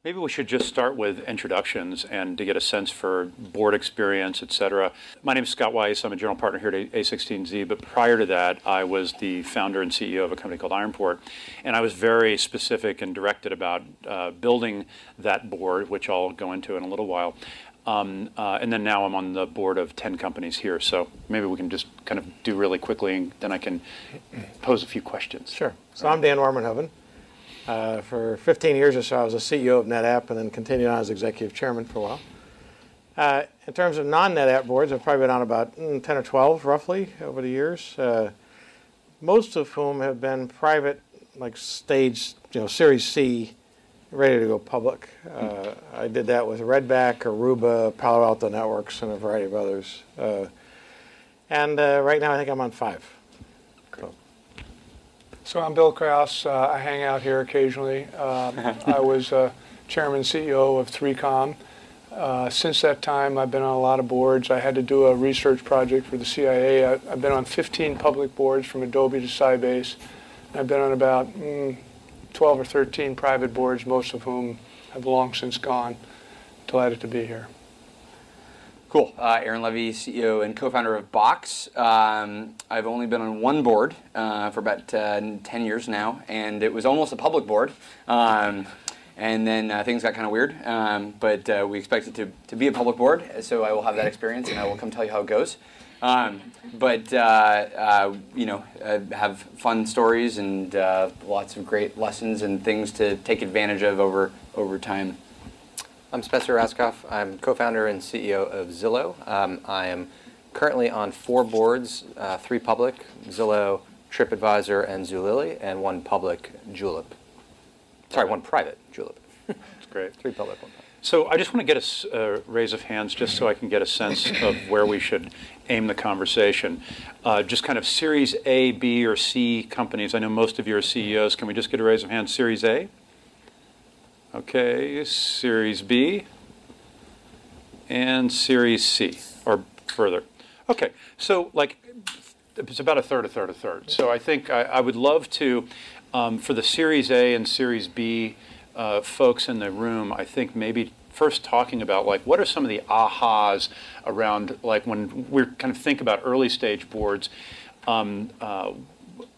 Maybe we should just start with introductions and to get a sense for board experience, et cetera. My name is Scott Weiss. I'm a general partner here at a16z, but prior to that, I was the founder and CEO of a company called Ironport, and I was very specific and directed about building that board, which I'll go into in a little while. And then now I'm on the board of 10 companies here, so maybe we can just kind of do really quickly, and then I can pose a few questions. Sure. So I'm Dan Warmenhoven. For 15 years or so, I was the CEO of NetApp and then continued on as executive chairman for a while. In terms of non-NetApp boards, I've probably been on about 10 or 12, roughly, over the years, most of whom have been private, like stage, Series C, ready to go public. I did that with Redback, Aruba, Palo Alto Networks, and a variety of others. And right now, I think I'm on 5. So I'm Bill Krause. I hang out here occasionally. I was chairman CEO of 3Com. Since that time, I've been on a lot of boards. I had to do a research project for the CIA. I've been on 15 public boards from Adobe to Sybase. I've been on about 12 or 13 private boards, most of whom have long since gone. Delighted to be here. Cool. Aaron Levie, CEO and co-founder of Box. I've only been on one board for about 10 years now, and it was almost a public board. And then things got kind of weird, but we expect it to be a public board, so I will have that experience, and I will come tell you how it goes. Have fun stories and lots of great lessons and things to take advantage of over time. I'm Spencer Rascoff. I'm co-founder and CEO of Zillow. I am currently on 4 boards, 3 public, Zillow, TripAdvisor, and Zulily, and 1 public, Julep. Sorry, 1 private, Julep. That's great. 3 public, 1 private. So I just want to get a raise of hands just so I can get a sense of where we should aim the conversation. Just kind of Series A, B, or C companies. I know most of you are CEOs. Can we just get a raise of hands? Series A? Okay, Series B, and Series C, or further. Okay, so like it's about a third, a third, a third. So I think I would love to, for the Series A and Series B folks in the room, I think maybe first talking about like what are some of the ahas around like when we're kind of think about early stage boards.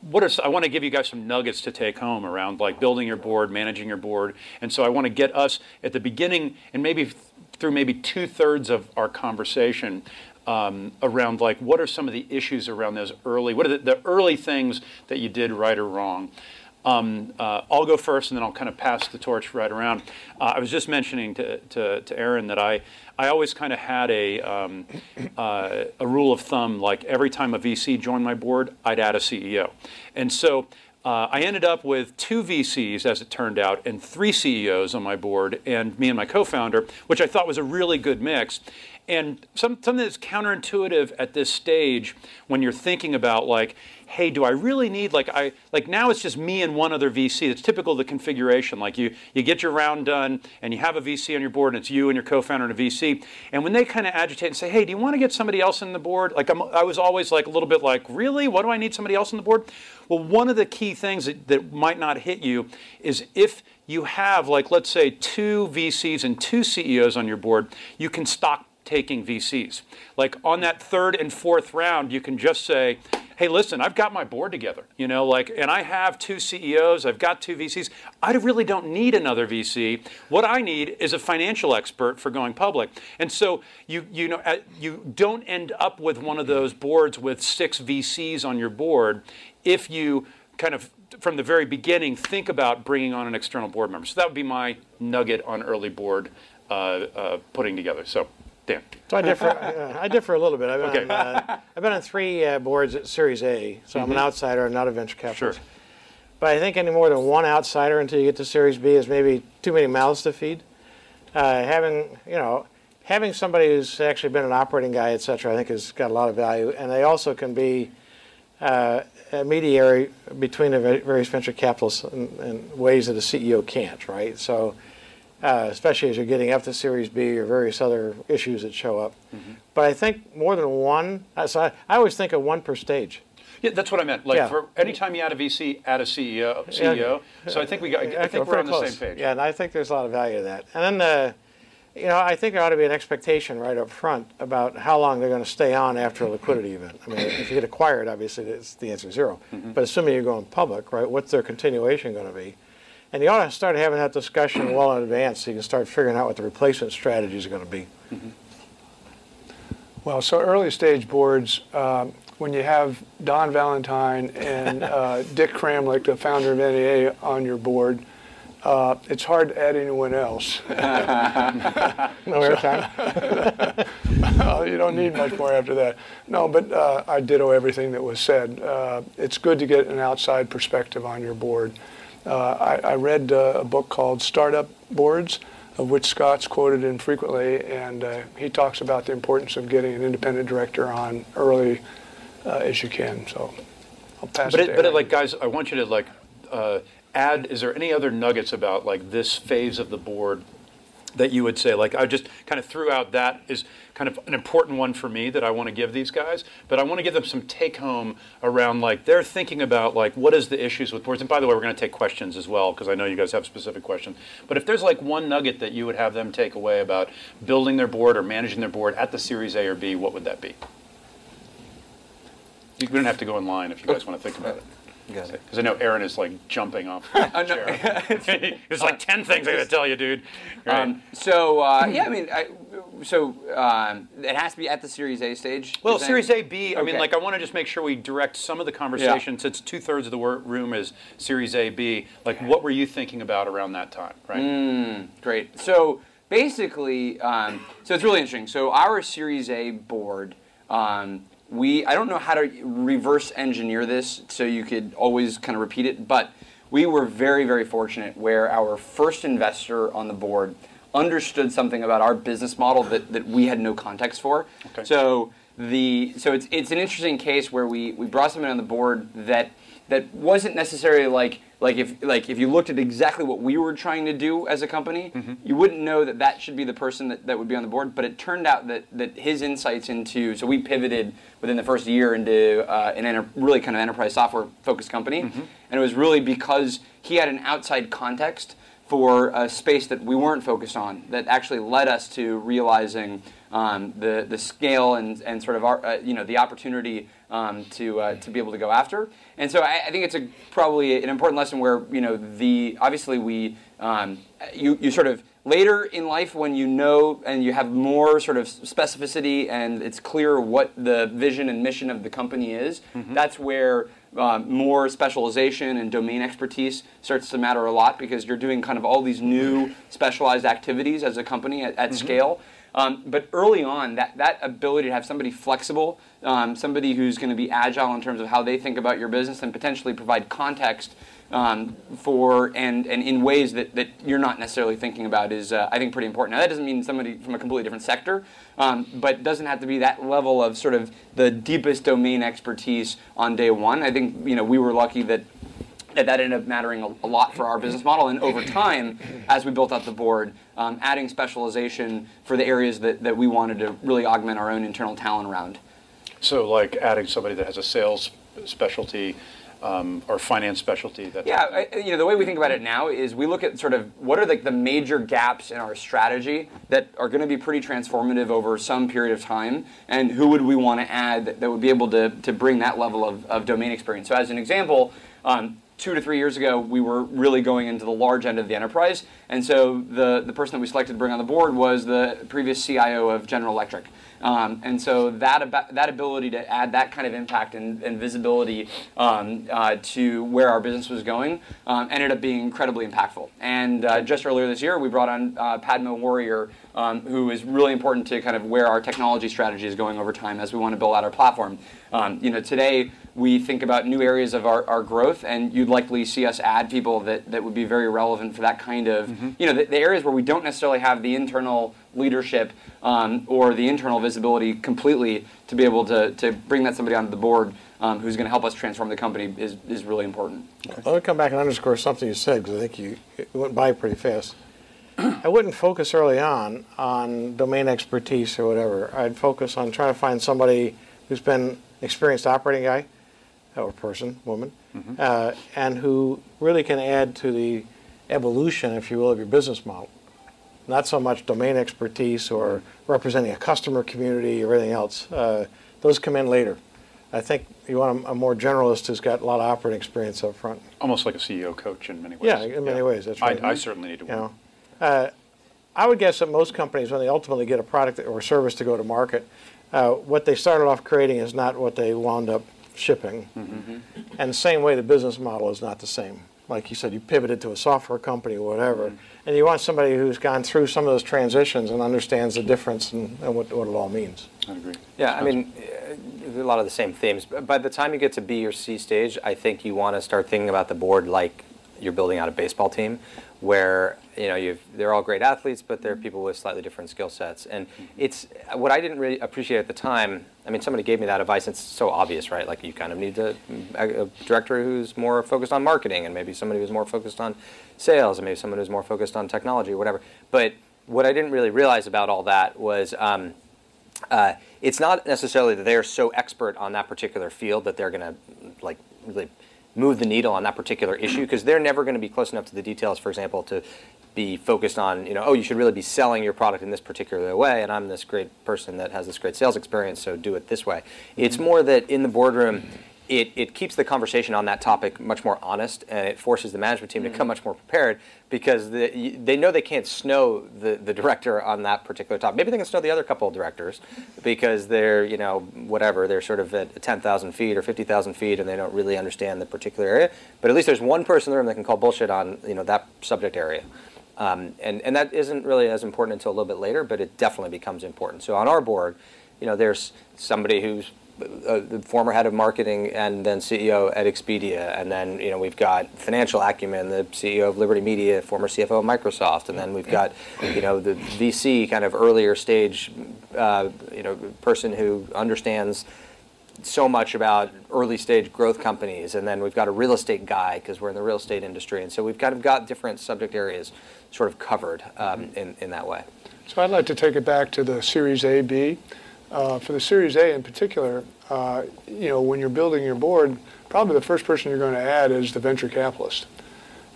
I want to give you guys some nuggets to take home around like building your board, managing your board. And so I want to get us at the beginning and maybe through maybe 2/3 of our conversation around like what are some of the issues around those early, what are the early things that you did right or wrong. I'll go first and then I'll kind of pass the torch right around. I was just mentioning to Aaron that I always kind of had a rule of thumb, like every time a VC joined my board, I'd add a CEO. And so I ended up with 2 VCs, as it turned out, and 3 CEOs on my board, and me and my co-founder, which I thought was a really good mix. And something that's counterintuitive at this stage when you're thinking about like, hey, do I really need, like now it's just me and 1 other VC. It's typical of the configuration. Like you get your round done and you have a VC on your board and it's you and your co-founder and a VC. And when they kind of agitate and say, hey, do you want to get somebody else on the board? Like I was always like a little bit like, really? What do I need somebody else on the board? Well, one of the key things that might not hit you is if you have like, let's say 2 VCs and 2 CEOs on your board, you can stop taking VCs. Like on that 3rd and 4th round, you can just say, hey, listen, I've got my board together, and I have 2 CEOs, I've got 2 VCs. I really don't need another VC. What I need is a financial expert for going public. And so you don't end up with one of those boards with 6 VCs on your board if you kind of, from the very beginning, think about bringing on an external board member. So that would be my nugget on early board putting together. So. Dan. So I differ a little bit. I've been on 3 boards at Series A, so I'm an outsider, I'm not a venture capitalist. Sure. But I think any more than 1 outsider until you get to Series B is maybe too many mouths to feed. Having somebody who's actually been an operating guy, et cetera, I think has got a lot of value. And they also can be a mediator between the various venture capitalists in ways that a CEO can't, right? So. Especially as you're getting up to Series B or various other issues that show up. But I think more than 1, so I always think of 1 per stage. Yeah, that's what I meant. Like, Yeah. for anytime you add a VC, add a CEO. So I think I think we're on the same page. Yeah, and I think there's a lot of value to that. And then, I think there ought to be an expectation right up front about how long they're going to stay on after a liquidity event. I mean, if you get acquired, obviously the answer is 0. But assuming you're going public, right, what's their continuation going to be? And you ought to start having that discussion well in advance so you can start figuring out what the replacement strategies are going to be. Well, so early stage boards, when you have Don Valentine and Dick Kramlich, the founder of NEA, on your board, it's hard to add anyone else. No airtime? You don't need much more after that. No, but I ditto everything that was said. It's good to get an outside perspective on your board. I read a book called Startup Boards, of which Scott's quoted in frequently, and he talks about the importance of getting an independent director on early as you can. So I'll pass it to Aaron. Like, guys, I want you to like add. Is there any other nuggets about like this phase of the board that you would say? Like, I just kind of threw out that is kind of an important one for me that I want to give these guys, but I want to give them some take home around like they're thinking about like what is the issues with boards. And by the way, we're going to take questions as well because I know you guys have specific questions. But if there's like one nugget that you would have them take away about building their board or managing their board at the Series A or B, what would that be? You don't have to go in line if you guys want to think about it. Because I know Aaron is like jumping off the chair. There's like 10 things I got to tell you, dude. Right. Yeah, I mean, it has to be at the Series A stage. Well, Series A, B. I Okay. mean, like I want to just make sure we direct some of the conversation since 2/3 of the room is Series A, B. Like, what were you thinking about around that time, right? Great. So basically, so it's really interesting. So our Series A board. I don't know how to reverse engineer this so you could always kind of repeat it, but we were very, very fortunate where our first investor on the board understood something about our business model that we had no context for. Okay. So it's an interesting case where we brought somebody on the board that wasn't necessarily like if you looked at exactly what we were trying to do as a company, you wouldn't know that should be the person that would be on the board. But it turned out that his insights into, so we pivoted within the first year into really kind of enterprise software focused company, and it was really because he had an outside context for a space that we weren't focused on that actually led us to realizing the scale and sort of our the opportunity to be able to go after. And so I think it's probably an important lesson where obviously we you sort of later in life when you know and you have more sort of specificity and it's clear what the vision and mission of the company is, that's where more specialization and domain expertise starts to matter a lot because you're doing kind of all these new specialized activities as a company at scale. But early on, that ability to have somebody flexible, somebody who's going to be agile in terms of how they think about your business and potentially provide context for and in ways that you're not necessarily thinking about is, I think, pretty important. Now, that doesn't mean somebody from a completely different sector, but doesn't have to be that level of sort of the deepest domain expertise on day one. I think we were lucky that ended up mattering a lot for our business model. And over time, as we built out the board, adding specialization for the areas that we wanted to really augment our own internal talent around. So like adding somebody that has a sales specialty or finance specialty. The way we think about it now is we look at sort of what are the major gaps in our strategy that are going to be pretty transformative over some period of time, and who would we want to add that would be able to bring that level of domain experience. So as an example, 2 to 3 years ago, we were really going into the large end of the enterprise, and so the person that we selected to bring on the board was the previous CIO of General Electric. And so that ability to add that kind of impact and visibility to where our business was going ended up being incredibly impactful. And just earlier this year, we brought on Padma Warrior, who is really important to kind of where our technology strategy is going over time as we want to build out our platform. Today, we think about new areas of our growth, and you'd likely see us add people that would be very relevant for that kind of, the areas where we don't necessarily have the internal leadership or the internal visibility completely to be able to bring that somebody onto the board who's going to help us transform the company is really important. Okay. Let me come back and underscore something you said because I think it went by pretty fast. I wouldn't focus early on domain expertise or whatever. I'd focus on trying to find somebody who's been an experienced operating guy or person, woman, and who really can add to the evolution, if you will, of your business model. Not so much domain expertise or representing a customer community or anything else. Those come in later. I think you want a more generalist who's got a lot of operating experience up front. Almost like a CEO coach in many ways. Yeah, in many ways, that's right. I certainly need to you know, I would guess that most companies, when they ultimately get a product or service to go to market, what they started off creating is not what they wound up shipping. And the same way, the business model is not the same. Like you said, you pivoted to a software company or whatever, and you want somebody who's gone through some of those transitions and understands the difference and what it all means. I agree. Yeah, I mean, a lot of the same themes. By the time you get to B or C stage, I think you want to start thinking about the board like you're building out a baseball team, where they're all great athletes, but they're people with slightly different skill sets. And it's what I didn't really appreciate at the time. I mean, somebody gave me that advice. It's so obvious, right? Like you kind of need a director who's more focused on marketing, and maybe somebody who's more focused on sales, and maybe someone who's more focused on technology or whatever. But what I didn't really realize about all that was it's not necessarily that they're so expert on that particular field that they're going to like really move the needle on that particular issue, because they're never going to be close enough to the details, for example, to be focused on, oh, you should really be selling your product in this particular way, and I'm this great person that has this great sales experience, so do it this way. It's more that in the boardroom, it keeps the conversation on that topic much more honest, and it forces the management team to come much more prepared, because they know they can't snow the director on that particular topic. Maybe they can snow the other couple of directors because they're, whatever, they're sort of at 10,000 feet or 50,000 feet and they don't really understand the particular area. But at least there's one person in the room that can call bullshit on, that subject area. And that isn't really as important until a little bit later, but it definitely becomes important. So on our board, there's somebody who's the former head of marketing and then CEO at Expedia, and then we've got financial acumen, the CEO of Liberty Media, former CFO of Microsoft, and then we've got the VC kind of earlier stage person who understands so much about early stage growth companies, and then we've got a real estate guy because we're in the real estate industry, and so we've kind of got different subject areas sort of covered in that way. So I'd like to take it back to the Series A, B. For the Series A in particular, when you're building your board, probably the first person you're going to add is the venture capitalist.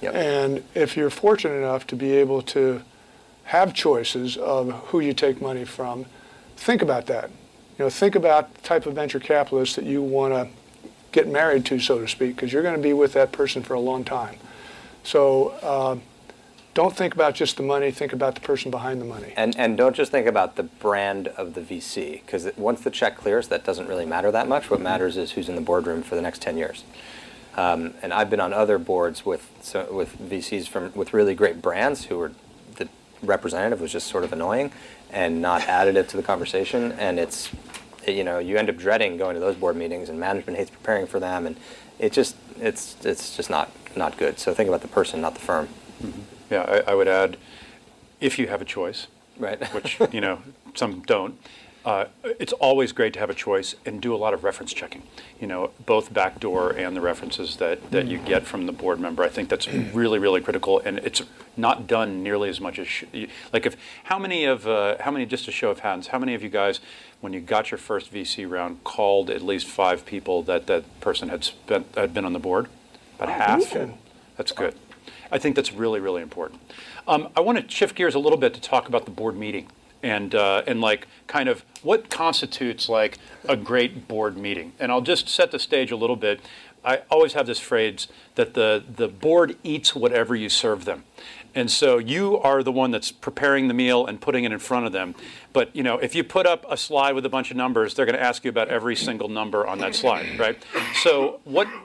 Yep. And if you're fortunate enough to be able to have choices of who you take money from, think about that. Think about the type of venture capitalist that you want to get married to, so to speak, because you're going to be with that person for a long time. So don't think about just the money, think about the person behind the money. And don't just think about the brand of the VC, because once the check clears, that doesn't really matter that much. What matters is who's in the boardroom for the next 10 years. And I've been on other boards with VCs with really great brands who were, the representative was just sort of annoying and not additive to the conversation. And it's, you end up dreading going to those board meetings, and management hates preparing for them, and it's just not good. So think about the person, not the firm. Mm-hmm. Yeah, I would add, if you have a choice, right? Which some don't. It's always great to have a choice and do a lot of reference checking. Both backdoor and the references that you get from the board member. I think that's really, really critical, and it's not done nearly as much as how many just a show of hands, how many of you guys, when you got your first VC round, called at least 5 people that person had been on the board? About half. That's good. I think that's really, really important. I want to shift gears a little bit to talk about the board meeting and kind of what constitutes like a great board meeting. And I'll just set the stage a little bit. I always have this phrase that the board eats whatever you serve them. And so you are the one that's preparing the meal and putting it in front of them. But if you put up a slide with a bunch of numbers, they're going to ask you about every single number on that slide, right? So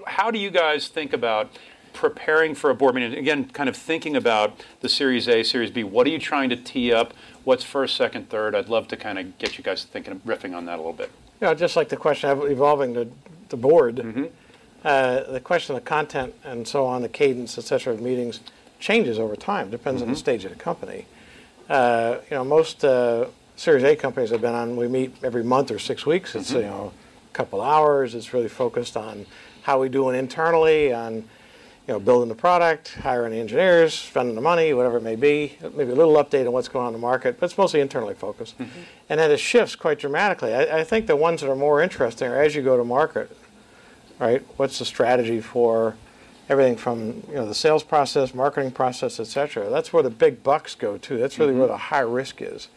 how do you guys think about preparing for a board meeting? Again, kind of thinking about the Series A, Series B. What are you trying to tee up? What's first, second, third? I'd love to kind of get you guys thinking, riffing on that a little bit. Just like the question of evolving the board, Mm-hmm. The question of the content and so on, the cadence, et cetera, of meetings changes over time. Depends on the stage of the company. Most Series A companies I've been on, we meet every month or 6 weeks. It's a couple hours. It's really focused on how we doing internally, on building the product, hiring the engineers, spending the money, whatever it may be. Maybe a little update on what's going on in the market, but it's mostly internally focused. And then it shifts quite dramatically. I think the ones that are more interesting are as you go to market, right? What's the strategy for everything from the sales process, marketing process, et cetera? That's where the big bucks go too. That's really where the high risk is.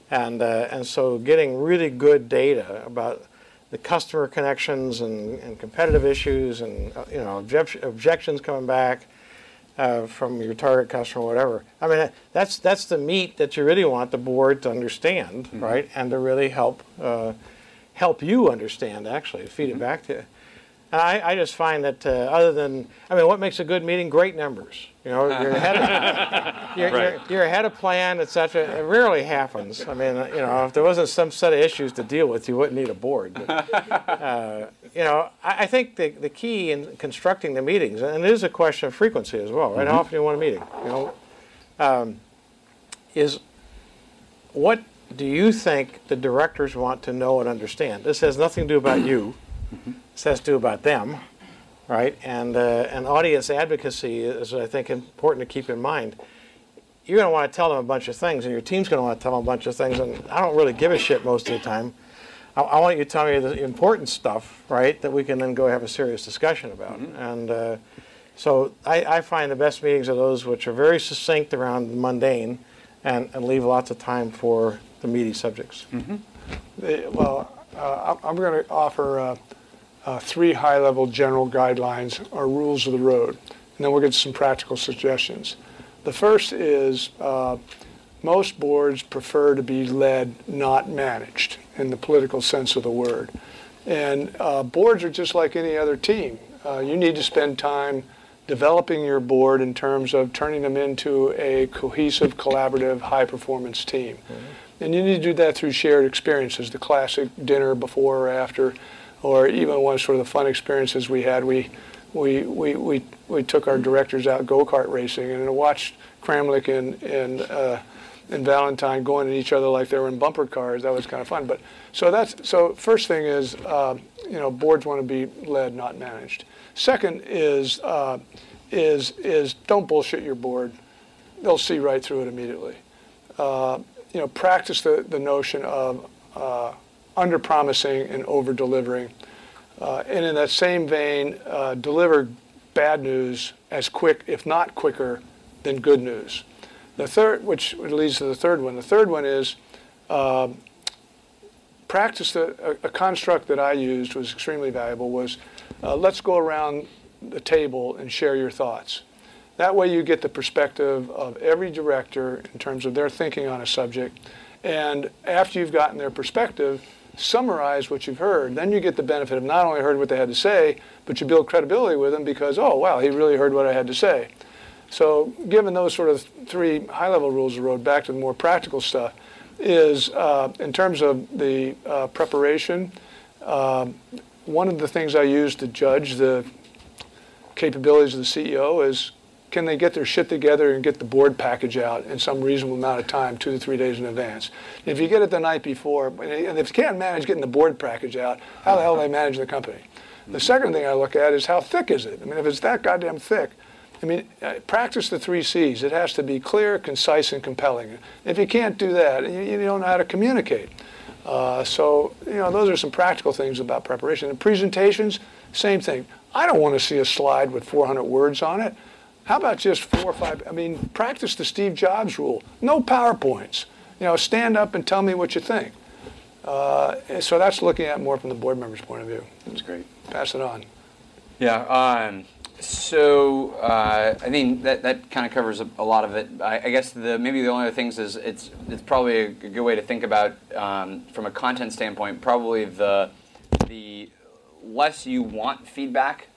And so getting really good data about the customer connections and competitive issues and objections coming back from your target customer, whatever. I mean, that's the meat that you really want the board to understand, right? And to really help you understand, actually, feed it back to you. And I just find that other than, what makes a good meeting? Great numbers. You're ahead of plan, et cetera. It rarely happens. If there wasn't some set of issues to deal with, you wouldn't need a board. But, I think the key in constructing the meetings, and it is a question of frequency as well, right? How often do you want a meeting? Is what do you think the directors want to know and understand? This has nothing to do about you. This has to do about them, right? And audience advocacy is, I think, important to keep in mind. You're going to want to tell them a bunch of things, and your team's going to want to tell them a bunch of things, and I don't really give a shit most of the time. I want you to tell me the important stuff, right, that we can then go have a serious discussion about. And so I find the best meetings are those which are very succinct around the mundane and leave lots of time for the meaty subjects. I'm going to offer 3 high-level general guidelines or rules of the road, and then we'll get some practical suggestions. The first is most boards prefer to be led, not managed, in the political sense of the word. And boards are just like any other team. You need to spend time developing your board in terms of turning them into a cohesive, collaborative, high-performance team. And you need to do that through shared experiences, the classic dinner before or after, or even one of sort of the fun experiences we had. We took our directors out go-kart racing and watched Kramlich and Valentine going at each other like they were in bumper cars. That was kind of fun. But so first thing is boards want to be led, not managed. Second is don't bullshit your board. They'll see right through it immediately. Practice the notion of under-promising and over-delivering. And in that same vein, deliver bad news as quick, if not quicker, than good news. The third, which leads to the third one. The third one is practice a construct that I used was extremely valuable was let's go around the table and share your thoughts. That way you get the perspective of every director in terms of their thinking on a subject. And after you've gotten their perspective, summarize what you've heard. Then you get the benefit of not only heard what they had to say, but you build credibility with them because, oh, wow, he really heard what I had to say. So given those sort of 3 high-level rules of the road, back to the more practical stuff, is in terms of the preparation, one of the things I use to judge the capabilities of the CEO is can they get their shit together and get the board package out in some reasonable amount of time, 2 to 3 days in advance. If you get it the night before, and if you can't manage getting the board package out, how the hell do they manage the company? The second thing I look at is how thick is it? If it's that goddamn thick, practice the 3 C's. It has to be clear, concise, and compelling. If you can't do that, you don't know how to communicate. Those are some practical things about preparation. And presentations, same thing. I don't want to see a slide with 400 words on it. How about just 4 or 5? Practice the Steve Jobs rule. No PowerPoints. Stand up and tell me what you think. So that's looking at more from the board member's point of view. That's great. Pass it on. Yeah. So I think that kind of covers a lot of it. I guess maybe the only other things is it's probably a good way to think about from a content standpoint. Probably the less you want feedback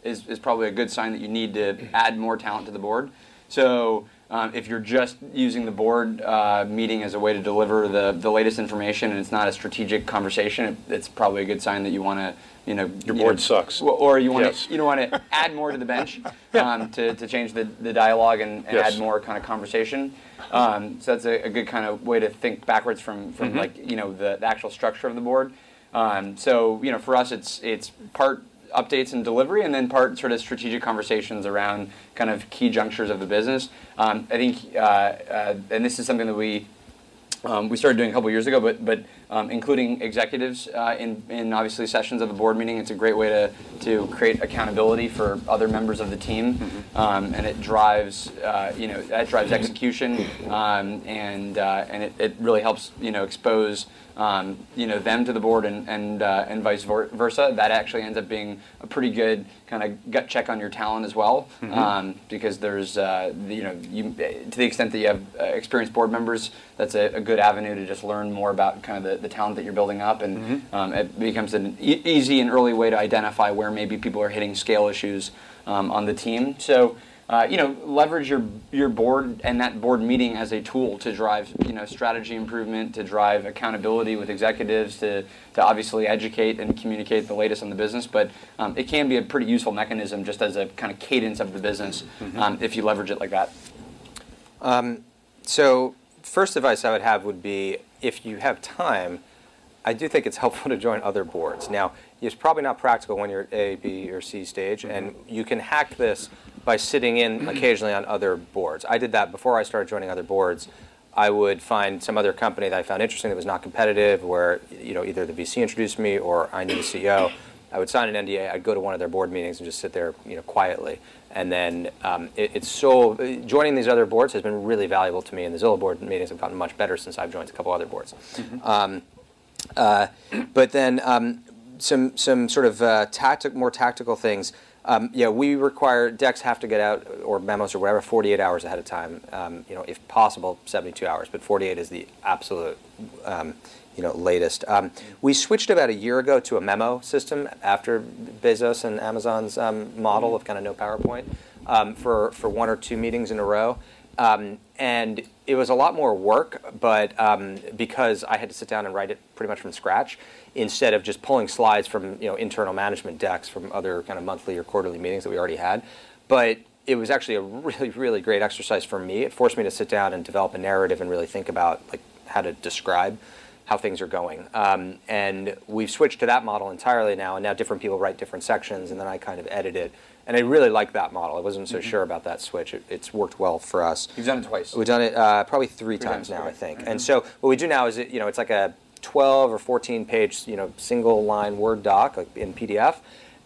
is probably a good sign that you need to add more talent to the board. So if you're just using the board meeting as a way to deliver the latest information and it's not a strategic conversation, it's probably a good sign that you want to, your board sucks. Or you want to want to add more to the bench to change the dialogue and add more kind of conversation. So that's a good kind of way to think backwards from like the actual structure of the board. So for us it's part updates and delivery, and then part sort of strategic conversations around kind of key junctures of the business. I think, and this is something that we we started doing a couple years ago, but including executives in obviously sessions of the board meeting. It's a great way to create accountability for other members of the team, and it drives that drives execution, and it really helps expose them to the board and vice versa. That actually ends up being a pretty good kind of gut check on your talent as well, because there's to the extent that you have experienced board members, that's a good avenue to just learn more about kind of the talent that you're building up, and it becomes an easy and early way to identify where maybe people are hitting scale issues on the team. So. Leverage your board and that board meeting as a tool to drive strategy improvement, to drive accountability with executives, to obviously educate and communicate the latest on the business. But it can be a pretty useful mechanism just as a kind of cadence of the business if you leverage it like that. So first advice I would have would be, if you have time, I do think it's helpful to join other boards. Now, it's probably not practical when you're at A, B, or C stage, and you can hack this by sitting in occasionally on other boards. I did that before I started joining other boards. I would find some other company that I found interesting that was not competitive, where either the VC introduced me or I knew the CEO. I would sign an NDA. I'd go to one of their board meetings and just sit there, quietly. And then joining these other boards has been really valuable to me, and the Zillow board meetings have gotten much better since I've joined a couple other boards. But then some sort of more tactical things. We require decks have to get out, or memos or whatever, 48 hours ahead of time. If possible, 72 hours, but 48 is the absolute latest. We switched about a year ago to a memo system after Bezos and Amazon's model of kind of no PowerPoint for one or two meetings in a row. And it was a lot more work, but because I had to sit down and write it pretty much from scratch, instead of just pulling slides from internal management decks from other kind of monthly or quarterly meetings that we already had. But it was actually a really, really great exercise for me. It forced me to sit down and develop a narrative and really think about how to describe how things are going. And we've switched to that model entirely now, and now different people write different sections, and then I kind of edit it. And I really like that model. I wasn't so sure about that switch. It's worked well for us. You've done it twice. We've done it probably three times now, I think. And so what we do now is it's like a 12 or 14 page single line Word doc in PDF.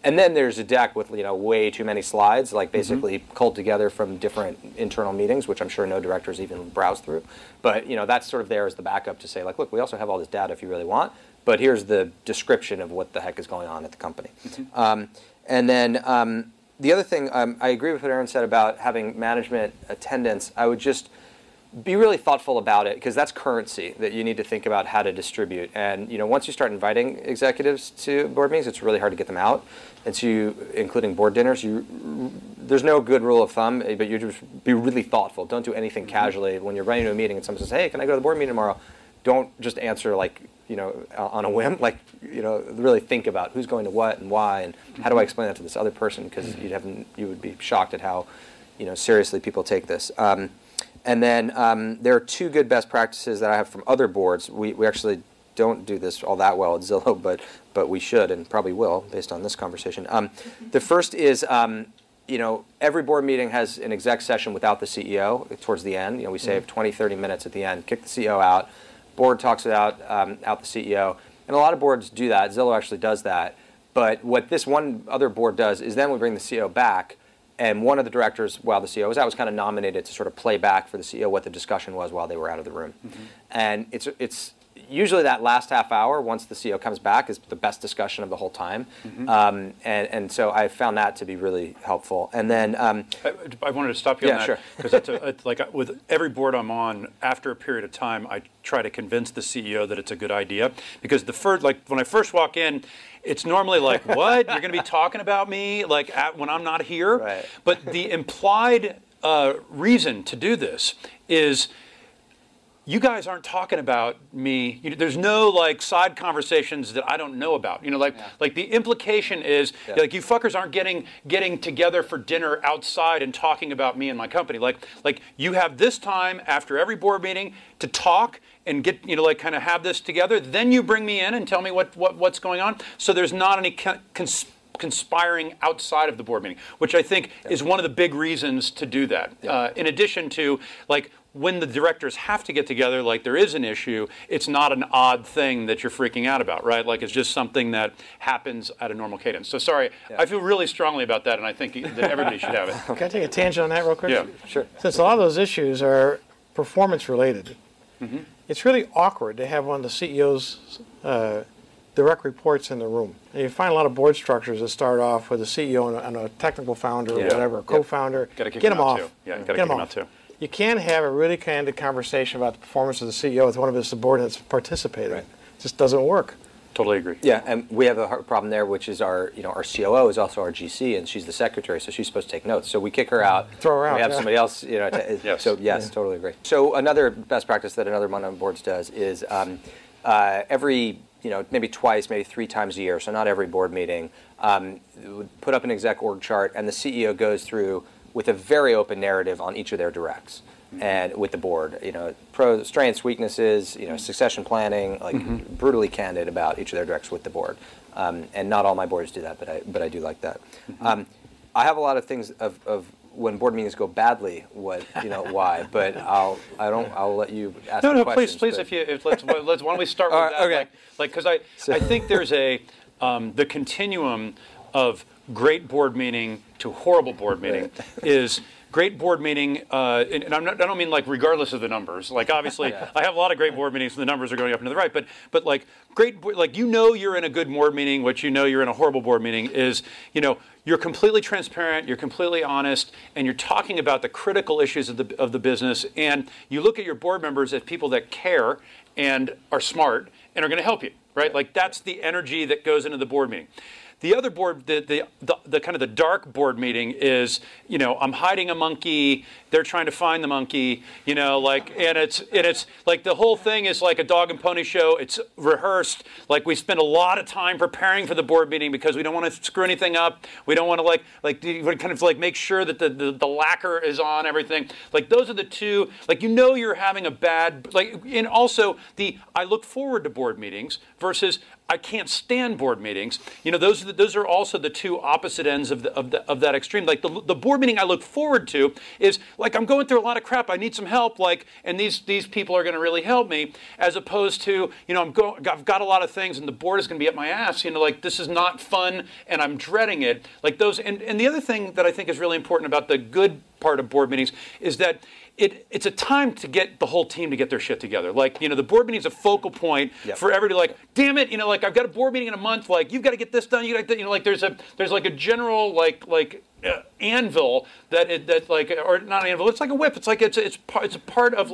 And then there's a deck with way too many slides, basically culled together from different internal meetings, which I'm sure no directors even browse through. But that's sort of there as the backup to say, look, we also have all this data if you really want, but here's the description of what the heck is going on at the company. And then the other thing, I agree with what Aaron said about having management attendance. I would just be really thoughtful about it, because that's currency that you need to think about how to distribute. And once you start inviting executives to board meetings, it's really hard to get them out. And so, including board dinners, there's no good rule of thumb, but you just be really thoughtful. Don't do anything casually. When you're running to a meeting and someone says, "Hey, can I go to the board meeting tomorrow?" Don't just answer on a whim. Really think about who's going to what and why, and how do I explain that to this other person, because you would be shocked at how seriously people take this. And then there are two good best practices that I have from other boards. We actually don't do this all that well at Zillow, but we should and probably will based on this conversation. The first is every board meeting has an exec session without the CEO towards the end. We save 20, 30 minutes at the end, kick the CEO out, board talks out the CEO. And a lot of boards do that. Zillow actually does that. But what this one other board does is then we bring the CEO back, and one of the directors, while the CEO was out, was kind of nominated to sort of play back for the CEO what the discussion was while they were out of the room. And it's usually that last half hour, once the CEO comes back, is the best discussion of the whole time. And so I found that to be really helpful. And then I wanted to stop you on that. Sure. Because that's with every board I'm on, after a period of time, I try to convince the CEO that it's a good idea. Because when I first walk in, it's normally like, what? You're going to be talking about me when I'm not here? Right. But the implied reason to do this is, you guys aren't talking about me. There's no side conversations that I don't know about. The implication is you fuckers aren't getting together for dinner outside and talking about me and my company. You have this time after every board meeting to talk and get kind of have this together. Then you bring me in and tell me what's going on. So there's not any conspiring outside of the board meeting, which I think is one of the big reasons to do that. In addition to when the directors have to get together, like there is an issue, it's not an odd thing that you're freaking out about, right? Like it's just something that happens at a normal cadence. So sorry, I feel really strongly about that, and I think that everybody should have it. Can I take a tangent on that real quick? Yeah, sure. Since a lot of those issues are performance related, it's really awkward to have one of the CEO's direct reports in the room. And you find a lot of board structures that start off with a CEO and a technical founder or whatever, a co-founder. Got to kick Get them them out off. too. Yeah, you got to kick them out too. You can't have a really candid conversation about the performance of the CEO with one of his subordinates participating. Right. It just doesn't work. Totally agree. Yeah, and we have a problem there, which is our COO is also our GC, and she's the secretary, so she's supposed to take notes. So we kick her out. Throw her out. We have somebody else, Yes. So yes, totally agree. So another best practice that another one on boards does is every maybe twice, maybe 3 times a year, so not every board meeting, put up an exec org chart, and the CEO goes through with a very open narrative on each of their directs. And with the board, pros, strengths, weaknesses, succession planning, like brutally candid about each of their directs with the board. And not all my boards do that, but I do like that. I have a lot of things of when board meetings go badly, why? But I'll let you ask. No, questions, please. Why don't we start with that? Okay. Because I think there's the continuum of great board meeting to horrible board meeting is. Great board meeting, and I don't mean like regardless of the numbers. Like obviously, I have a lot of great board meetings, and the numbers are going up and to the right. But like great, like you're in a good board meeting. What you're in a horrible board meeting is you're completely transparent, you're completely honest, and you're talking about the critical issues of the business. And you look at your board members as people that care and are smart and are going to help you, right? Like that's the energy that goes into the board meeting. The other board, the kind of the dark board meeting is, I'm hiding a monkey. They're trying to find the monkey, and it's like the whole thing is like a dog and pony show. It's rehearsed. Like we spend a lot of time preparing for the board meeting because we don't want to screw anything up. We don't want to kind of make sure that the lacquer is on everything. Like those are the two. Like you're having a bad and also I look forward to board meetings versus I can't stand board meetings. Those are also the two opposite ends of that extreme. Like the board meeting I look forward to is like I'm going through a lot of crap. I need some help. And these people are going to really help me. As opposed to I've got a lot of things and the board is going to be at my ass. This is not fun and I'm dreading it. Like those and the other thing that I think is really important about the good part of board meetings is that it's a time to get the whole team to get their shit together. Like, the board meeting is a focal point for everybody. Like, damn it, I've got a board meeting in a month. Like, you've got to get this done. You got to, there's like a general anvil or not anvil. It's like a whip. It's like it's a part of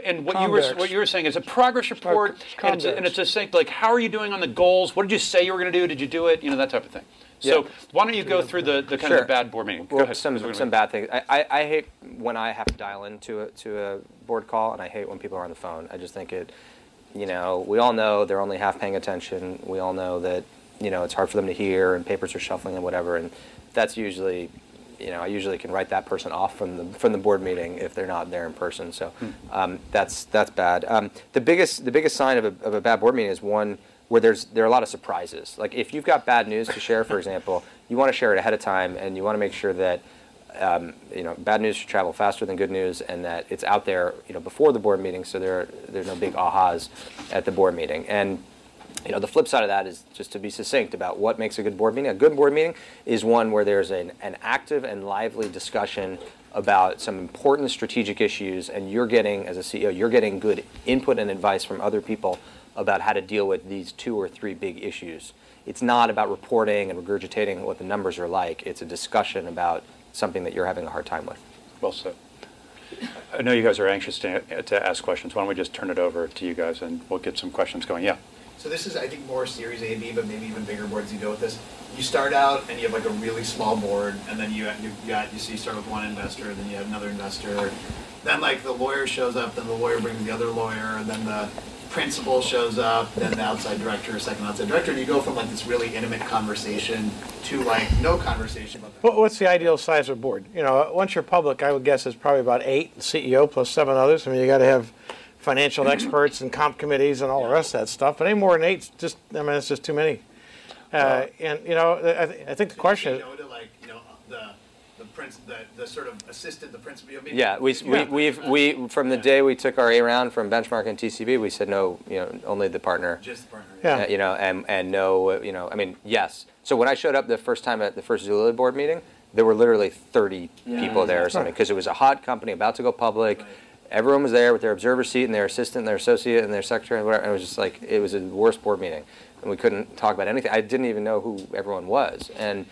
and what you were saying is a progress report and it's a thing like how are you doing on the goals? What did you say you were going to do? Did you do it? That type of thing. So why don't you go through the kind of the bad board meeting? Well, some bad things. I hate when I have to dial into a board call, and I hate when people are on the phone. I just think we all know they're only half paying attention. We all know that, it's hard for them to hear, and papers are shuffling and whatever. And that's usually, I usually can write that person off from the board meeting if they're not there in person. So that's bad. The biggest sign of a bad board meeting is one where there are a lot of surprises. Like if you've got bad news to share, for example, you want to share it ahead of time, and you want to make sure that bad news should travel faster than good news, and that it's out there before the board meeting, so there's no big ahas at the board meeting. And the flip side of that is just to be succinct about what makes a good board meeting. A good board meeting is one where there's an active and lively discussion about some important strategic issues, and you're getting, as a CEO, you're getting good input and advice from other people about how to deal with these 2 or 3 big issues. It's not about reporting and regurgitating what the numbers are like. It's a discussion about something that you're having a hard time with. Well said. I know you guys are anxious to ask questions. Why don't we just turn it over to you guys and we'll get some questions going. Yeah. So this is, I think, more Series A, B, but maybe even bigger boards you go with this. You start out and you have like a really small board, and then you start with one investor, then you have another investor. Then like the lawyer shows up, then the lawyer brings the other lawyer, and then the principal shows up, then the outside director, second outside director, and you go from like this really intimate conversation to like no conversation. What's the ideal size of board? Once you're public, I would guess it's probably about 8, CEO plus 7 others. I mean, you got to have financial experts and comp committees and all the rest of that stuff. But any more than 8, it's just too many. I think the question is, no to like the the sort of assisted the principal. Maybe Yeah, we from the day we took our A round from benchmark and TCB, we said no, only the partner. Just the partner. Yeah. And no, I mean, yes. So when I showed up the first time at the first Zillow board meeting, there were literally 30 people there or something, because it was a hot company about to go public. Right. Everyone was there with their observer seat and their assistant, and their associate, and their secretary, and whatever. And it was just like, it was the worst board meeting, and we couldn't talk about anything. I didn't even know who everyone was, and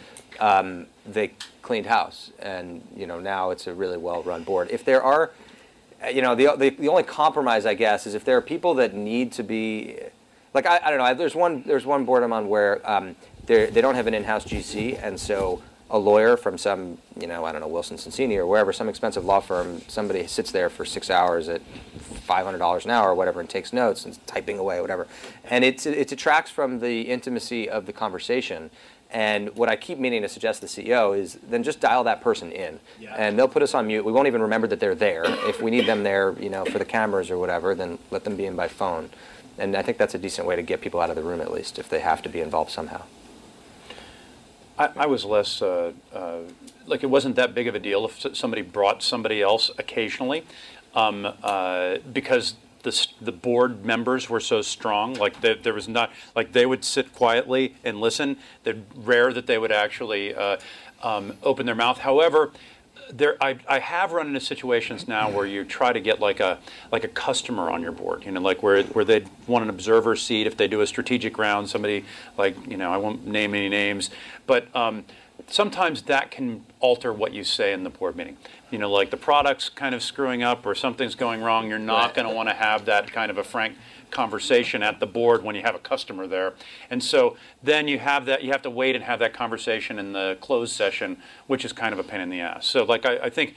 they cleaned house, and now it's a really well-run board. If there are, the only compromise, I guess, is if there are people that need to be, like I don't know. There's one board I'm on where they don't have an in-house GC, and so a lawyer from some, I don't know, Wilson Sonsini or wherever, some expensive law firm, somebody sits there for 6 hours at $500 an hour or whatever and takes notes and typing away, whatever. And it detracts from the intimacy of the conversation. And what I keep meaning to suggest to the CEO is then just dial that person in. Yeah. And they'll put us on mute. We won't even remember that they're there. If we need them there, for the cameras or whatever, then let them be in by phone. And I think that's a decent way to get people out of the room, at least, if they have to be involved somehow. I was less, like it wasn't that big of a deal if somebody brought somebody else occasionally, because the board members were so strong. Like there was not, like they would sit quietly and listen. They're rare that they would actually open their mouth. However, I have run into situations now where you try to get like a customer on your board, like where they want an observer seat if they do a strategic round. Somebody like, I won't name any names, but sometimes that can alter what you say in the board meeting. Like the product's kind of screwing up or something's going wrong. You're not going to want to have that kind of a frank conversation at the board when you have a customer there. And so then you have to wait and have that conversation in the closed session, which is kind of a pain in the ass. So like I think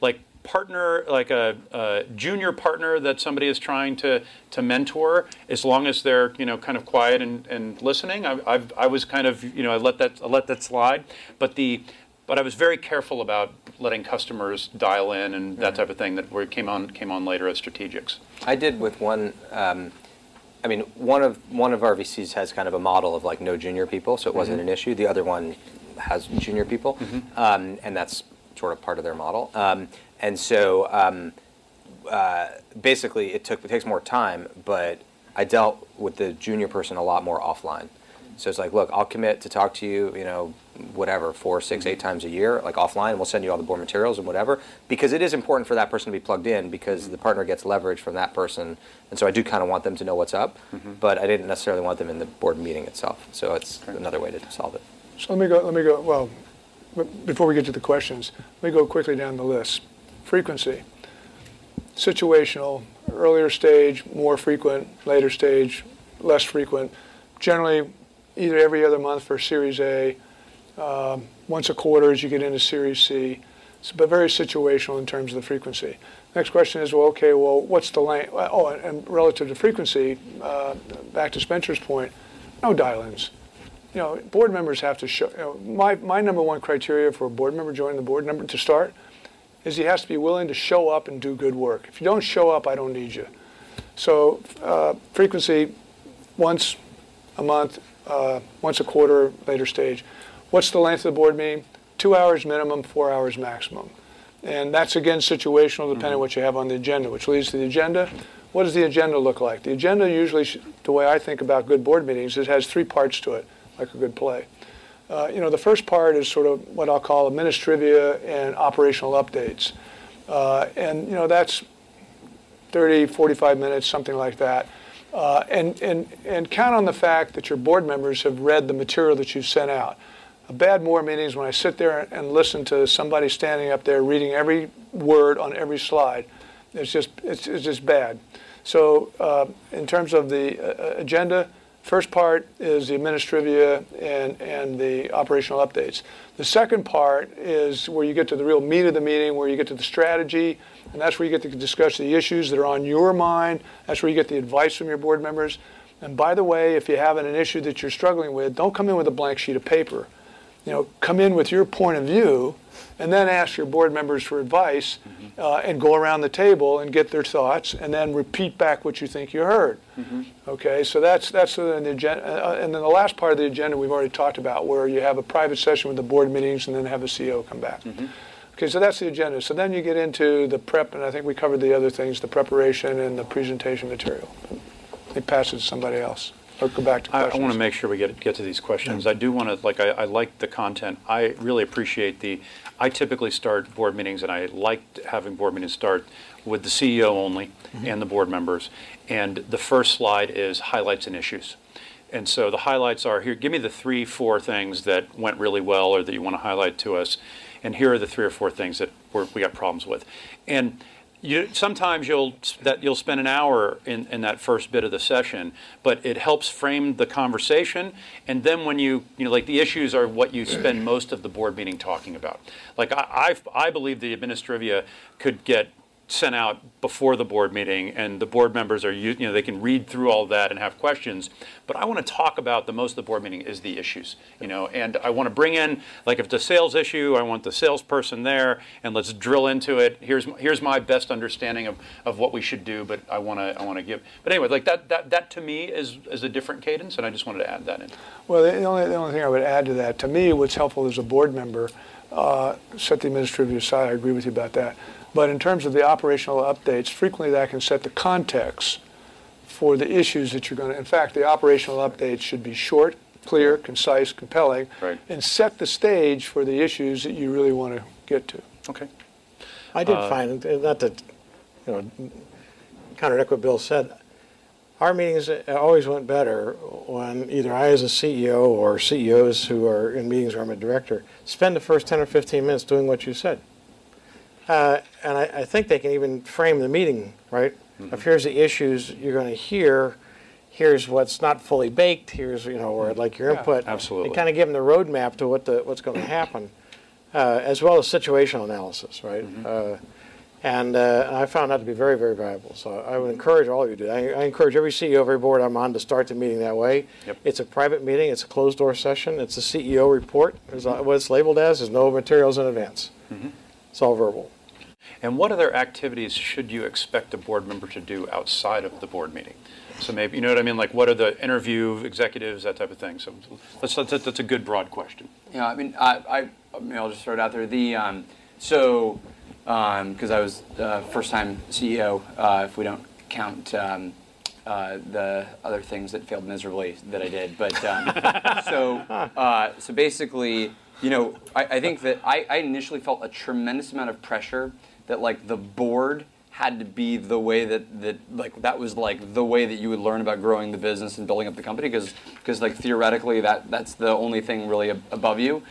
like partner, like a junior partner that somebody is trying to mentor, as long as they're kind of quiet and listening, I was kind of I let that slide, but I was very careful about letting customers dial in and that type of thing that came on later as strategics. I did with one. One of our VCs has kind of a model of like no junior people, so it wasn't an issue. The other one has junior people, and that's sort of part of their model. And so basically, it takes more time, but I dealt with the junior person a lot more offline. So it's like, look, I'll commit to talk to you, whatever, 4, 6, 8 times a year, like offline, and we'll send you all the board materials and whatever, because it is important for that person to be plugged in, because the partner gets leverage from that person, and so I do kind of want them to know what's up, but I didn't necessarily want them in the board meeting itself. So it's another way to solve it. So let me go. Well, before we get to the questions, let me go quickly down the list. Frequency, situational, earlier stage, more frequent, later stage, less frequent. Generally, either every other month for Series A, once a quarter as you get into Series C, but very situational in terms of the frequency. Next question is, what's the length? Oh, and relative to frequency, back to Spencer's point, no dial-ins. Board members have to show, my number one criteria for a board member joining the board to start is he has to be willing to show up and do good work. If you don't show up, I don't need you. So frequency, once a month, once a quarter, later stage. What's the length of the board meeting? 2 hours minimum, 4 hours maximum. And that's, again, situational depending on what you have on the agenda, which leads to the agenda. What does the agenda look like? The agenda usually, the way I think about good board meetings, it has 3 parts to it, like a good play. The first part is sort of what I'll call administrivia and operational updates. And that's 30, 45 minutes, something like that. And count on the fact that your board members have read the material that you've sent out. A bad board meeting is when I sit there and listen to somebody standing up there reading every word on every slide. It's just bad. So in terms of the agenda, first part is the administrivia and the operational updates. The second part is where you get to the real meat of the meeting, where you get to the strategy, and that's where you get to discuss the issues that are on your mind. That's where you get the advice from your board members. And by the way, if you have an issue that you're struggling with, don't come in with a blank sheet of paper. come in with your point of view, and then ask your board members for advice, and go around the table and get their thoughts, and then repeat back what you think you heard. Okay, so that's the agenda. And then the last part of the agenda we've already talked about, where you have a private session with the board meetings and then have the CEO come back. Okay, so that's the agenda. So then you get into the prep, and I think we covered the other things, the preparation and the presentation material. They pass it to somebody else. Or go back to questions. I want to make sure we get to these questions. I do want to, I like the content. I really appreciate I typically start board meetings, and I like having board meetings start with the CEO only and the board members. And the first slide is highlights and issues. And so the highlights are here. Give me the 3-4 things that went really well or that you want to highlight to us. And here are the 3 or 4 things that we got problems with. And sometimes you'll spend an hour in that first bit of the session, but it helps frame the conversation. And then when like the issues are what you spend most of the board meeting talking about. Like I believe the administrivia could get sent out before the board meeting, and the board members are they can read through all that and have questions. But I want to talk about the most of the board meeting is the issues, and I want to bring in, like, if it's a sales issue, I want the salesperson there, and let's drill into it. Here's my best understanding of what we should do, but I want to give. But anyway, like that to me is a different cadence, and I just wanted to add that in. Well, the only thing I would add to that, to me, what's helpful as a board member, set the administrative aside. I agree with you about that. But in terms of the operational updates, frequently that can set the context for the issues that you're going to. In fact, the operational updates should be short, clear, concise, compelling, and set the stage for the issues that you really want to get to. Okay. I did find, not to contradict what Bill said, our meetings always went better when either I, as a CEO, or CEOs who are in meetings where I'm a director, spend the first 10 or 15 minutes doing what you said. And I think they can even frame the meeting, right? If here's the issues you're going to hear, here's what's not fully baked, here's, where I'd like your input. Absolutely. And kind of give them the roadmap to what's going to happen, as well as situational analysis, right? And I found that to be very, very valuable. So I would encourage all of you to do that. I encourage every CEO, every board I'm on to start the meeting that way. It's a private meeting. It's a closed-door session. It's a CEO report. What it's labeled as is no materials in advance. It's all verbal. And what other activities should you expect a board member to do outside of the board meeting? So maybe, you know what I mean? Like, what are the interview executives, that type of thing? So that's a good broad question. Yeah, I mean, I'll just throw it out there. Because I was first time CEO, if we don't count the other things that failed miserably that I did. But so basically, I think that I initially felt a tremendous amount of pressure that, like, the board had to be the way that was like the way that you would learn about growing the business and building up the company, because like theoretically that's the only thing really above you.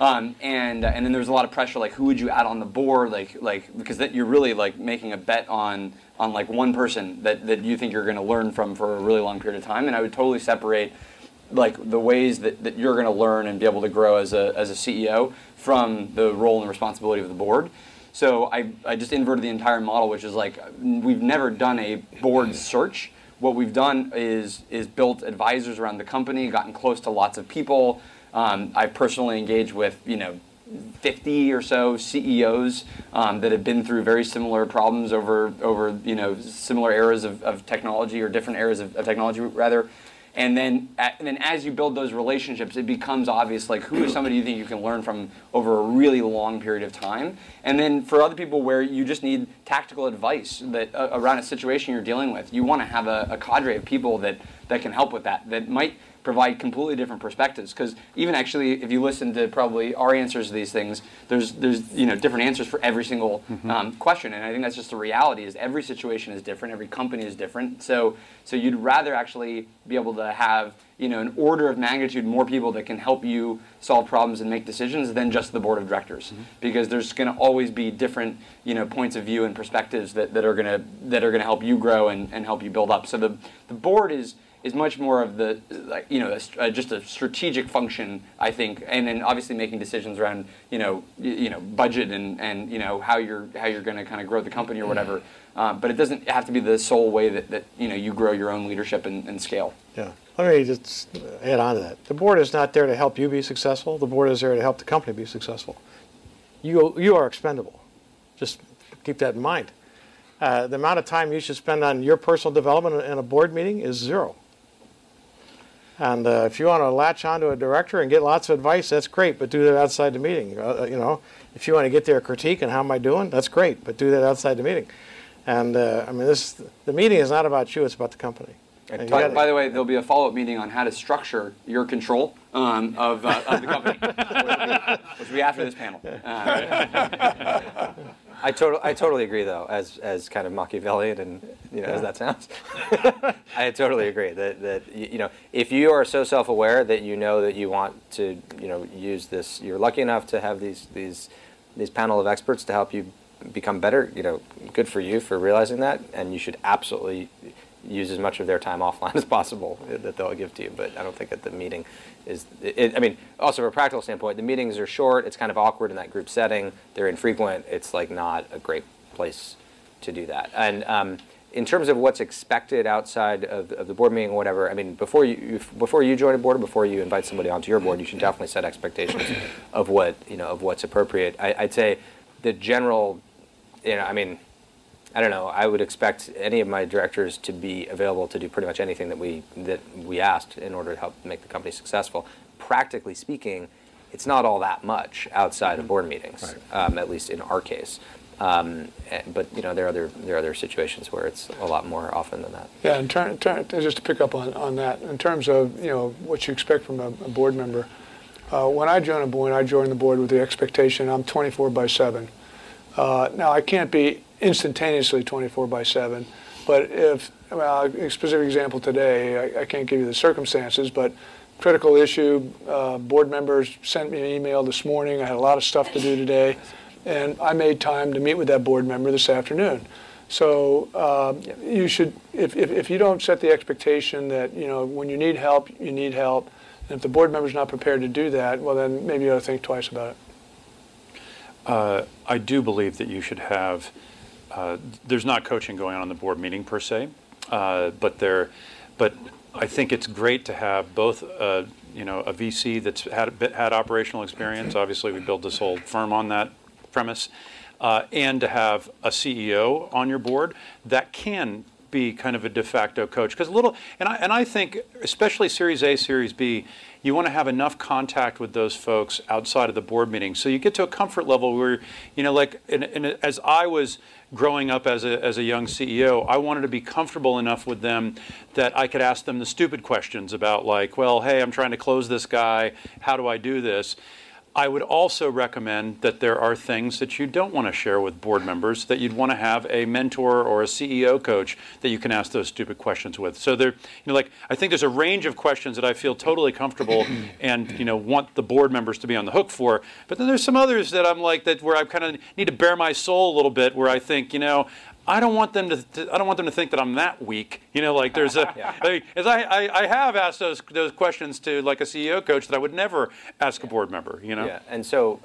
And then there's a lot of pressure, like, who would you add on the board, like because that you're really like making a bet on like one person that you think you're going to learn from for a really long period of time. And I would totally separate like the ways that you're going to learn and be able to grow as a CEO from the role and responsibility of the board. So I just inverted the entire model, which is like, we've never done a board search. What we've done is built advisors around the company, gotten close to lots of people. I've personally engaged with 50 or so CEOs that have been through very similar problems over similar eras of technology, or different eras of technology rather. And then as you build those relationships, it becomes obvious, like, who is somebody you think you can learn from over a really long period of time. And then for other people where you just need tactical advice that around a situation you're dealing with, you want to have a cadre of people that can help with that might provide completely different perspectives. Because even actually, if you listen to probably our answers to these things, there's different answers for every single question. And I think that's just the reality, is every situation is different, every company is different. So you'd rather actually be able to have an order of magnitude more people that can help you solve problems and make decisions than just the board of directors, because there's going to always be different points of view and perspectives that are going to help you grow and help you build up. So the board is much more of the just a strategic function, I think, and then obviously making decisions around budget and how you're going to kind of grow the company or whatever. But it doesn't have to be the sole way that you grow your own leadership and scale. Yeah, let me just add on to that. The board is not there to help you be successful. The board is there to help the company be successful. You are expendable. Just keep that in mind. The amount of time you should spend on your personal development in a board meeting is 0. And if you want to latch onto a director and get lots of advice, that's great, but do that outside the meeting. You know, if you want to get their critique and how am I doing, that's great, but do that outside the meeting. And I mean, the meeting is not about you; it's about the company. By the way, there'll be a follow-up meeting on how to structure your control of the company, which will be after this panel. I totally agree, though, as kind of Machiavellian and as that sounds. I totally agree that if you are so self-aware that you know that you want to use this, you're lucky enough to have these panel of experts to help you become better. Good for you for realizing that, and you should absolutely use as much of their time offline as possible that they'll give to you. But I don't think that the meeting is, I mean, also from a practical standpoint, the meetings are short, it's kind of awkward in that group setting, they're infrequent, it's like not a great place to do that. And in terms of what's expected outside of the board meeting or whatever, I mean, before you join a board or before you invite somebody onto your board, you should definitely set expectations of of what's appropriate. I'd say the general, I mean, I don't know. I would expect any of my directors to be available to do pretty much anything that we asked in order to help make the company successful. Practically speaking, it's not all that much outside of board meetings, right. At least in our case. But there are other situations where it's a lot more often than that. Yeah, and just to pick up on that, in terms of what you expect from a board member, when I join a board, I join the board with the expectation I'm 24/7. Now I can't be instantaneously 24/7, but if, a specific example today, I can't give you the circumstances, but critical issue, board members sent me an email this morning, I had a lot of stuff to do today, and I made time to meet with that board member this afternoon. So you should, if you don't set the expectation that, when you need help, you need help, and if the board member's not prepared to do that, well then maybe you ought to think twice about it. I do believe that you should have, there's not coaching going on in the board meeting per se, but I think it's great to have both, a VC that's had operational experience. Obviously, we built this whole firm on that premise, and to have a CEO on your board that can be kind of a de facto coach. Because I think, especially Series A, Series B, you want to have enough contact with those folks outside of the board meeting, so you get to a comfort level where, as I was growing up as a young CEO, I wanted to be comfortable enough with them that I could ask them the stupid questions about, like, well, hey, I'm trying to close this guy, how do I do this? I would also recommend that there are things that you don't want to share with board members, that you'd want to have a mentor or a CEO coach that you can ask those stupid questions with. So there, I think there's a range of questions that I feel totally comfortable and want the board members to be on the hook for. But then there's some others that I'm like that where I kind of need to bare my soul a little bit, where I think I don't want them to think that I'm that weak. There's a, as I have asked those questions to like a CEO coach that I would never ask a board member. Yeah, and so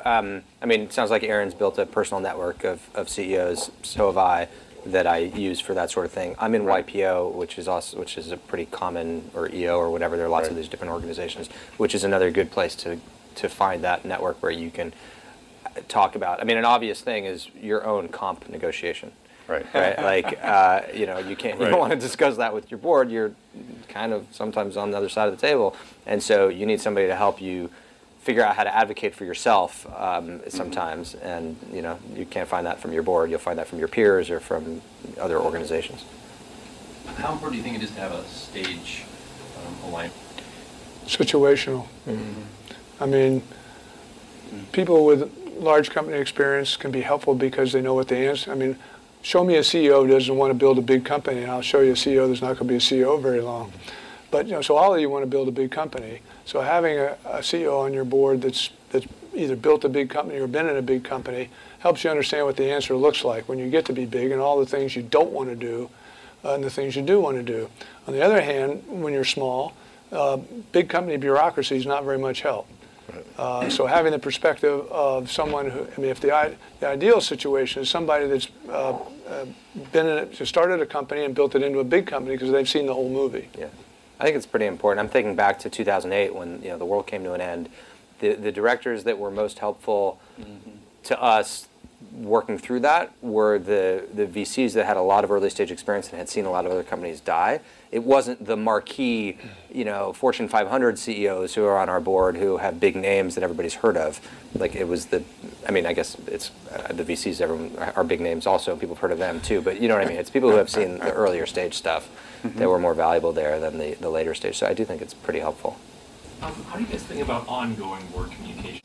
it sounds like Aaron's built a personal network of CEOs. So have I, that I use for that sort of thing. I'm in YPO, which is a pretty common, or EO or whatever. There are lots of these different organizations, which is another good place to find that network where you can talk about. an obvious thing is your own comp negotiation. Right. Like, you can't. You don't want to discuss that with your board. You're kind of sometimes on the other side of the table, and so you need somebody to help you figure out how to advocate for yourself sometimes. And you can't find that from your board. You'll find that from your peers or from other organizations. How important do you think it is to have a stage alignment? Situational. People with large company experience can be helpful because they know what they answer. Show me a CEO who doesn't want to build a big company, and I'll show you a CEO that's not going to be a CEO very long. But so all of you want to build a big company. So having a CEO on your board that's either built a big company or been in a big company helps you understand what the answer looks like when you get to be big, and all the things you don't want to do and the things you do want to do. On the other hand, when you're small, big company bureaucracy is not very much help. So having the perspective of someone who, if the ideal situation is somebody that's started a company and built it into a big company because they've seen the whole movie. Yeah. I think it's pretty important. I'm thinking back to 2008 when the world came to an end. The directors that were most helpful to us working through that were the VCs that had a lot of early stage experience and had seen a lot of other companies die. It wasn't the marquee, Fortune 500 CEOs who are on our board who have big names that everybody's heard of. Like it was I guess it's the VCs, everyone are big names also. People have heard of them too, but you know what I mean? It's people who have seen the earlier stage stuff that were more valuable there than the later stage. So I do think it's pretty helpful. How do you guys think about ongoing board communication?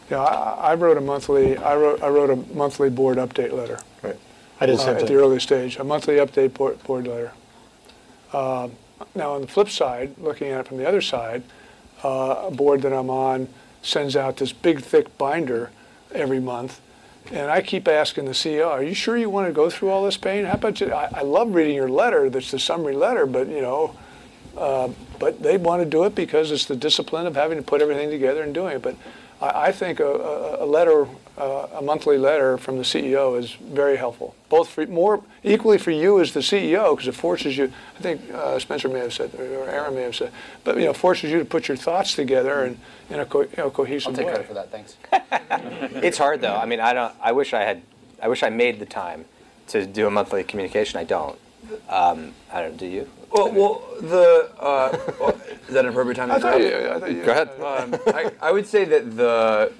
Yeah, I wrote a monthly board update letter. Right. I did at the early stage, a monthly update board letter. Now on the flip side, looking at it from the other side, a board that I'm on sends out this big thick binder every month, and I keep asking the CEO, "Are you sure you want to go through all this pain? How about you? I love reading your letter. That's the summary letter, but but they want to do it because it's the discipline of having to put everything together and doing it. But I think a monthly letter from the CEO is very helpful, both equally for you as the CEO, because it forces you. I think Spencer may have said, or Aaron may have said, but forces you to put your thoughts together in a cohesive way. I'll take credit for that. Thanks. It's hard though. I mean, I wish I made the time to do a monthly communication. I don't. I don't. Do you? Well, is that an appropriate time to I thought you. Go ahead. I would say that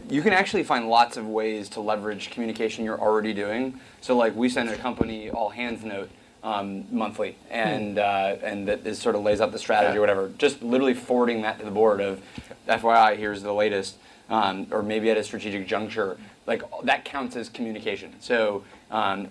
you can actually find lots of ways to leverage communication you're already doing. So like we send a company all hands note monthly, and that is sort of lays out the strategy or whatever. Just literally forwarding that to the board of, FYI, here's the latest, or maybe at a strategic juncture. Like that counts as communication. So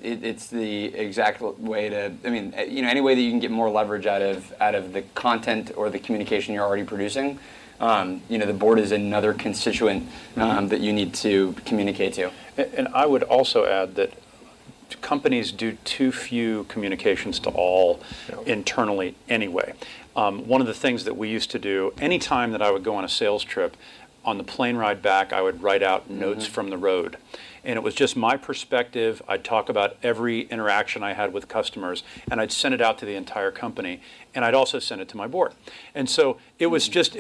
it's the exact way to. I mean, any way that you can get more leverage out of the content or the communication you're already producing. The board is another constituent that you need to communicate to. And I would also add that companies do too few communications to all internally anyway. One of the things that we used to do, anytime that I would go on a sales trip, on the plane ride back, I would write out notes from the road. And it was just my perspective. I'd talk about every interaction I had with customers, and I'd send it out to the entire company, and I'd also send it to my board. And so it was just,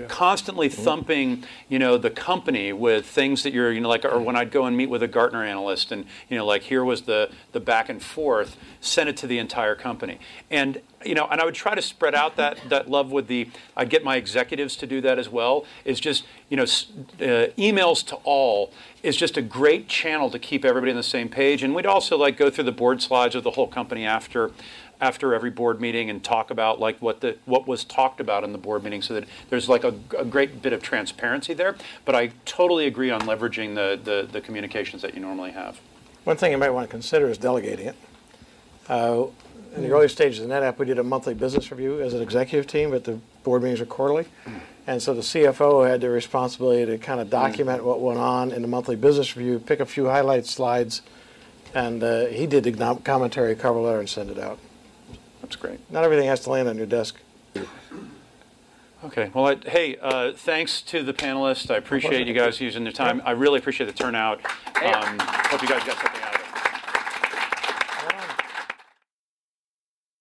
constantly thumping, the company with things that you're, or when I'd go and meet with a Gartner analyst, and here was the back and forth, send it to the entire company. And and I would try to spread out that love with I'd get my executives to do that as well. Is just, emails to all is just a great channel to keep everybody on the same page. And we'd also go through the board slides of the whole company after every board meeting and talk about what was talked about in the board meeting, so that there's a great bit of transparency there. But I totally agree on leveraging the communications that you normally have. One thing you might want to consider is delegating it. In the early stages of NetApp, we did a monthly business review as an executive team, but the board meetings are quarterly. And so the CFO had the responsibility to kind of document what went on in the monthly business review, pick a few highlight slides, and he did the commentary, cover letter, and send it out. That's great. Not everything has to land on your desk. Okay. Well, thanks to the panelists. I appreciate you guys using their time. I really appreciate the turnout. Hope you guys got something out.